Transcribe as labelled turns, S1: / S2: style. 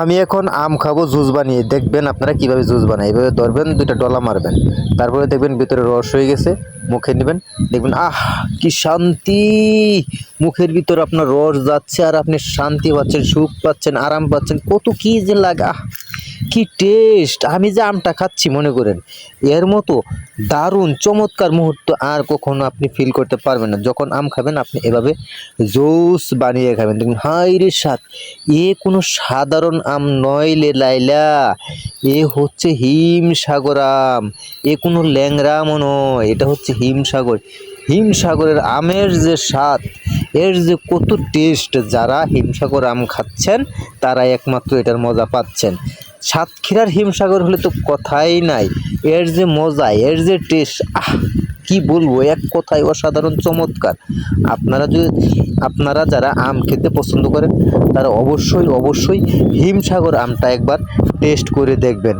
S1: আমি এখন আম খাবো জুস বানিয়ে, দেখবেন আপনারা কিভাবে জুস বানায়। এভাবে ধরবেন, দুইটা ডলা মারবেন, তারপরে দেখবেন ভিতরে রস হয়ে গেছে, মুখে নেবেন, দেখবেন আহ কি শান্তি। মুখের ভিতর আপনার রস যাচ্ছে আর আপনি শান্তি পাচ্ছেন, সুখ পাচ্ছেন, আরাম পাচ্ছেন, কত কি যে লাগে, আহ কি টেস্ট। আমি যে আমটা খাচ্ছি মনে করেন, এর মতো দারুণ চমৎকার মুহূর্ত আর কখনো আপনি ফিল করতে পারবেন না। যখন আম খাবেন আপনি এভাবে জুস বানিয়ে খাবেন, দেখুন হাই রে স্বাদ। এ কোনো সাধারণ আম নয় লে লাইলা, এ হচ্ছে হিমসাগর আম। এ কোনো ল্যাংড়া আমও নয়, এটা হচ্ছে হিমসাগর। হিমসাগরের আমের যে স্বাদ, এর যে কত টেস্ট, যারা হিমসাগর আম খাচ্ছেন তারা একমাত্র এটার মজা পাচ্ছেন। সাতক্ষীরার হিমসাগর হলে তো কথাই নাই, এর যে মজা, এর যে টেস্ট, আহ কি বলবো, এক কথায় অসাধারণ চমৎকার। আপনারা যারা আম খেতে পছন্দ করেন তারা অবশ্যই অবশ্যই হিমসাগর আমটা একবার টেস্ট করে দেখবেন।